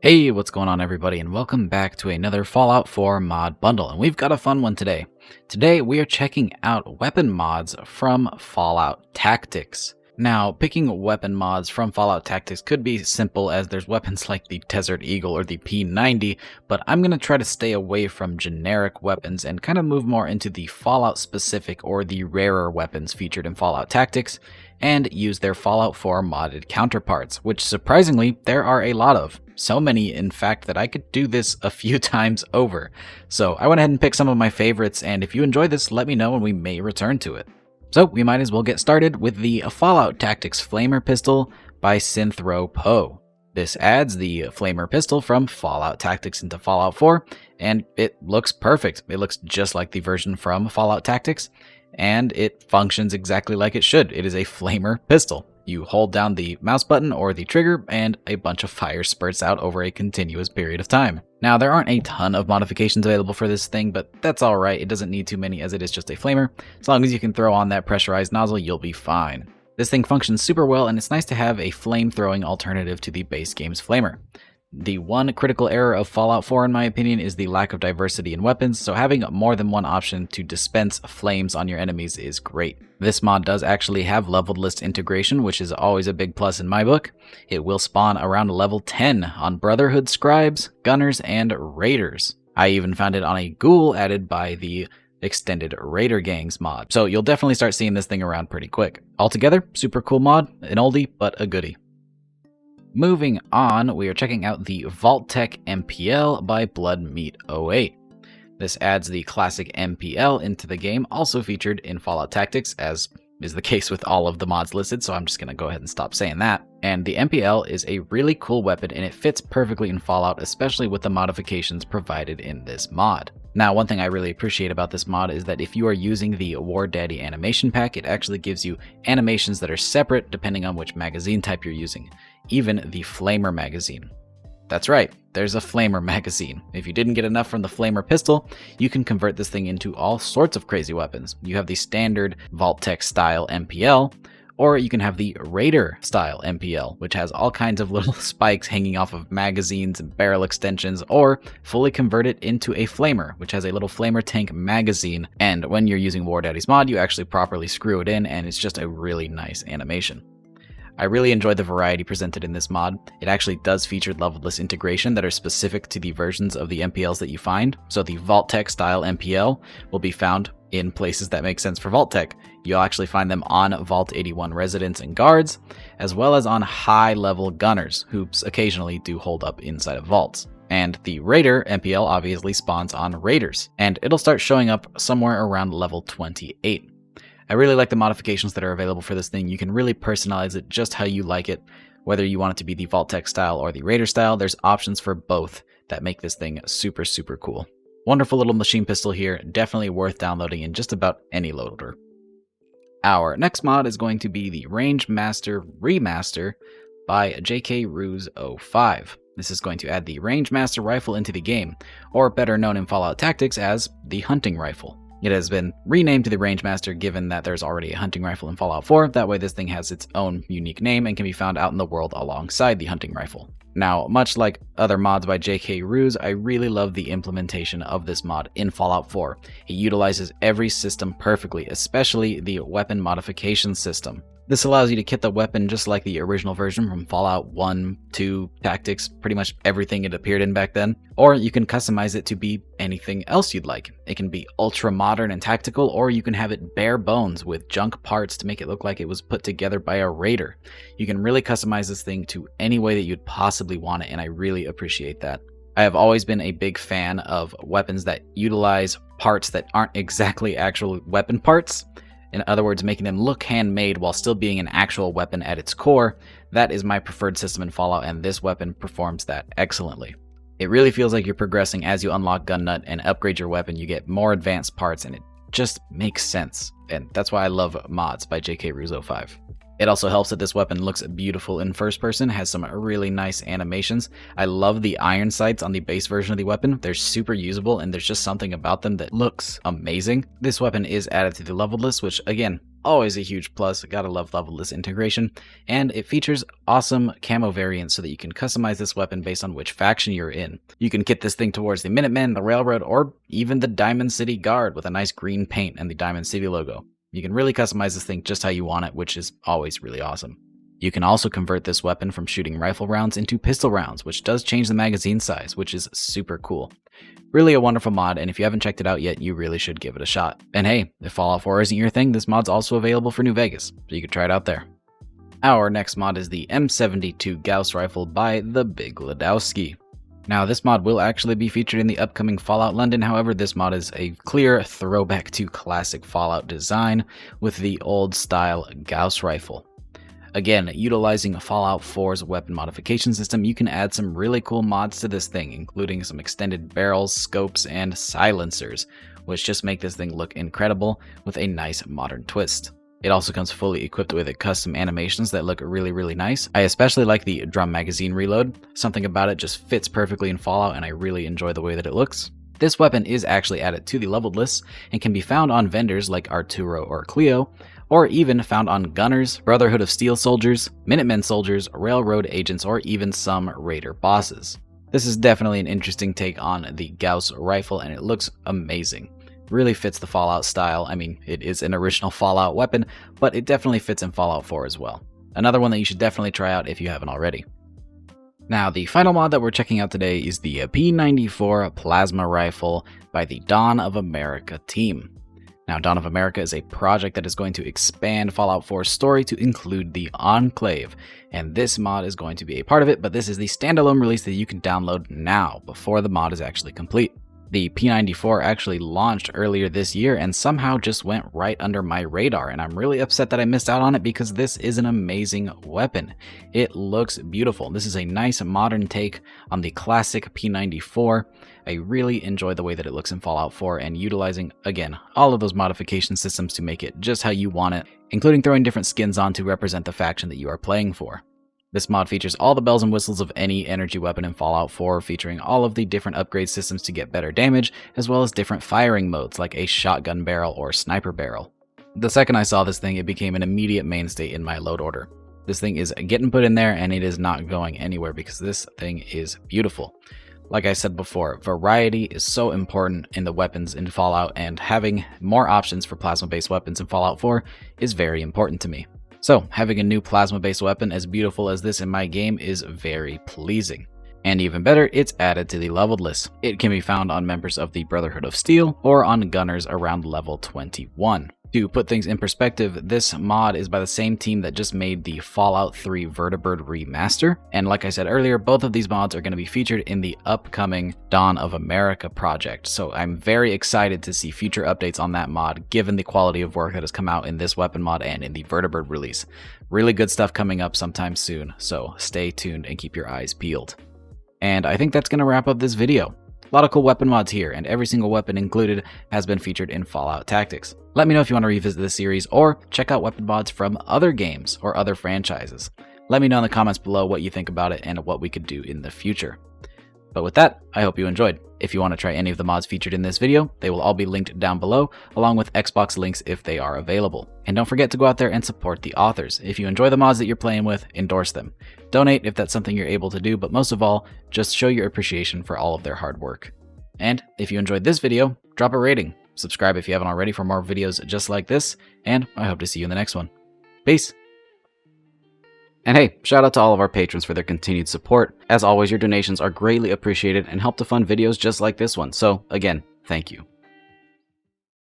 Hey, what's going on everybody, and welcome back to another Fallout 4 mod bundle, and we've got a fun one today. Today we are checking out weapon mods from Fallout Tactics. Now, picking weapon mods from Fallout Tactics could be simple, as there's weapons like the Desert Eagle or the P90, but I'm going to try to stay away from generic weapons and kind of move more into the Fallout specific or the rarer weapons featured in Fallout Tactics, and use their Fallout 4 modded counterparts, which surprisingly there are a lot of. So many, in fact, that I could do this a few times over. So I went ahead and picked some of my favorites, and if you enjoy this, let me know and we may return to it. So we might as well get started with the Fallout Tactics Flamer Pistol by Sythropo. This adds the Flamer Pistol from Fallout Tactics into Fallout 4, and it looks perfect. It looks just like the version from Fallout Tactics, and it functions exactly like it should. It is a Flamer Pistol. You hold down the mouse button or the trigger, and a bunch of fire spurts out over a continuous period of time. Now, there aren't a ton of modifications available for this thing, but that's alright. It doesn't need too many, as it is just a flamer. As long as you can throw on that pressurized nozzle, you'll be fine. This thing functions super well, and it's nice to have a flame-throwing alternative to the base game's flamer. The one critical error of Fallout 4, in my opinion, is the lack of diversity in weapons, so having more than one option to dispense flames on your enemies is great. This mod does actually have leveled list integration, which is always a big plus in my book. It will spawn around level 10 on Brotherhood Scribes, Gunners, and Raiders. I even found it on a ghoul added by the Extended Raider Gangs mod, so you'll definitely start seeing this thing around pretty quick. Altogether, super cool mod, an oldie, but a goodie. Moving on, we are checking out the Vault-Tec MPL by Bloodmeat08. This adds the classic MPL into the game, also featured in Fallout Tactics, as is the case with all of the mods listed, so I'm just going to go ahead and stop saying that. And the MPL is a really cool weapon, and it fits perfectly in Fallout, especially with the modifications provided in this mod. Now, one thing I really appreciate about this mod is that if you are using the War Daddy animation pack, it actually gives you animations that are separate depending on which magazine type you're using, even the Flamer magazine. That's right, there's a Flamer magazine. If you didn't get enough from the Flamer pistol, you can convert this thing into all sorts of crazy weapons. You have the standard Vault-Tec style MPL, or you can have the Raider style MPL, which has all kinds of little spikes hanging off of magazines and barrel extensions, or fully convert it into a Flamer, which has a little Flamer tank magazine, and when you're using War Daddy's mod, you actually properly screw it in, and it's just a really nice animation. I really enjoyed the variety presented in this mod. It actually does feature leveled list integration that are specific to the versions of the MPLs that you find, so the Vault-Tec style MPL will be found in places that make sense for Vault-Tec. You'll actually find them on Vault 81 residents and guards, as well as on high-level gunners, who occasionally do hold up inside of vaults. And the Raider MPL obviously spawns on Raiders, and it'll start showing up somewhere around level 28. I really like the modifications that are available for this thing. You can really personalize it just how you like it, whether you want it to be the Vault-Tec style or the Raider style. There's options for both that make this thing super, super cool. Wonderful little machine pistol here, definitely worth downloading in just about any loader. Our next mod is going to be the Rangemaster Remaster by JKRuse05. This is going to add the Rangemaster rifle into the game, or better known in Fallout Tactics as the hunting rifle. It has been renamed to the Rangemaster given that there's already a hunting rifle in Fallout 4, that way this thing has its own unique name and can be found out in the world alongside the hunting rifle. Now, much like other mods by JK Ruse, I really love the implementation of this mod in Fallout 4. It utilizes every system perfectly, especially the weapon modification system. This allows you to kit the weapon just like the original version from Fallout 1, 2, Tactics, pretty much everything it appeared in back then. Or you can customize it to be anything else you'd like. It can be ultra modern and tactical, or you can have it bare bones with junk parts to make it look like it was put together by a raider. You can really customize this thing to any way that you'd possibly want it, and I really appreciate that. I have always been a big fan of weapons that utilize parts that aren't exactly actual weapon parts. In other words, making them look handmade while still being an actual weapon at its core. That is my preferred system in Fallout, and this weapon performs that excellently. It really feels like you're progressing as you unlock Gun Nut and upgrade your weapon. You get more advanced parts, and it just makes sense. And that's why I love mods by JKRuse05. It also helps that this weapon looks beautiful in first person, has some really nice animations. I love the iron sights on the base version of the weapon. They're super usable and there's just something about them that looks amazing. This weapon is added to the leveled list, which again, always a huge plus. Gotta love leveled list integration. And it features awesome camo variants so that you can customize this weapon based on which faction you're in. You can kit this thing towards the Minutemen, the Railroad, or even the Diamond City Guard with a nice green paint and the Diamond City logo. You can really customize this thing just how you want it, which is always really awesome. You can also convert this weapon from shooting rifle rounds into pistol rounds, which does change the magazine size, which is super cool. Really a wonderful mod, and if you haven't checked it out yet, you really should give it a shot. And hey, if Fallout 4 isn't your thing, this mod's also available for New Vegas, so you can try it out there. Our next mod is the M72 Gauss rifle by TheBigLidowski. Now, this mod will actually be featured in the upcoming Fallout London, however, this mod is a clear throwback to classic Fallout design with the old style Gauss rifle. Again, utilizing Fallout 4's weapon modification system, you can add some really cool mods to this thing, including some extended barrels, scopes, and silencers, which just make this thing look incredible with a nice modern twist. It also comes fully equipped with custom animations that look really nice. I especially like the drum magazine reload. Something about it just fits perfectly in Fallout and I really enjoy the way that it looks. This weapon is actually added to the leveled list and can be found on vendors like Arturo or Clio, or even found on gunners, Brotherhood of Steel soldiers, Minutemen soldiers, railroad agents, or even some raider bosses. This is definitely an interesting take on the Gauss rifle and it looks amazing. Really fits the Fallout style. I mean, it is an original Fallout weapon, but it definitely fits in Fallout 4 as well. Another one that you should definitely try out if you haven't already. Now, the final mod that we're checking out today is the P94 Plasma Rifle by the DawnOfAmericaTeam. Now, Dawn of America is a project that is going to expand Fallout 4's story to include the Enclave, and this mod is going to be a part of it, but this is the standalone release that you can download now before the mod is actually complete. The P94 actually launched earlier this year and somehow just went right under my radar, and I'm really upset that I missed out on it because this is an amazing weapon. It looks beautiful. This is a nice modern take on the classic P94. I really enjoy the way that it looks in Fallout 4 and utilizing, again, all of those modification systems to make it just how you want it, including throwing different skins on to represent the faction that you are playing for. This mod features all the bells and whistles of any energy weapon in Fallout 4, featuring all of the different upgrade systems to get better damage, as well as different firing modes like a shotgun barrel or sniper barrel. The second I saw this thing, it became an immediate mainstay in my load order. This thing is getting put in there and it is not going anywhere because this thing is beautiful. Like I said before, variety is so important in the weapons in Fallout, and having more options for plasma-based weapons in Fallout 4 is very important to me. So, having a new plasma-based weapon as beautiful as this in my game is very pleasing. And even better, it's added to the leveled list. It can be found on members of the Brotherhood of Steel or on gunners around level 21. To put things in perspective, this mod is by the same team that just made the Fallout 3 Vertibird Remaster, and like I said earlier, both of these mods are going to be featured in the upcoming Dawn of America project, so I'm very excited to see future updates on that mod, given the quality of work that has come out in this weapon mod and in the Vertibird release. Really good stuff coming up sometime soon, so stay tuned and keep your eyes peeled. And I think that's going to wrap up this video. A lot of cool weapon mods here, and every single weapon included has been featured in Fallout Tactics. Let me know if you want to revisit this series or check out weapon mods from other games or other franchises. Let me know in the comments below what you think about it and what we could do in the future. But with that, I hope you enjoyed. If you want to try any of the mods featured in this video, they will all be linked down below, along with Xbox links if they are available. And don't forget to go out there and support the authors. If you enjoy the mods that you're playing with, endorse them. Donate if that's something you're able to do, but most of all, just show your appreciation for all of their hard work. And if you enjoyed this video, drop a rating. Subscribe if you haven't already for more videos just like this, and I hope to see you in the next one. Peace! And hey, shout out to all of our patrons for their continued support. As always, your donations are greatly appreciated and help to fund videos just like this one, so again, thank you.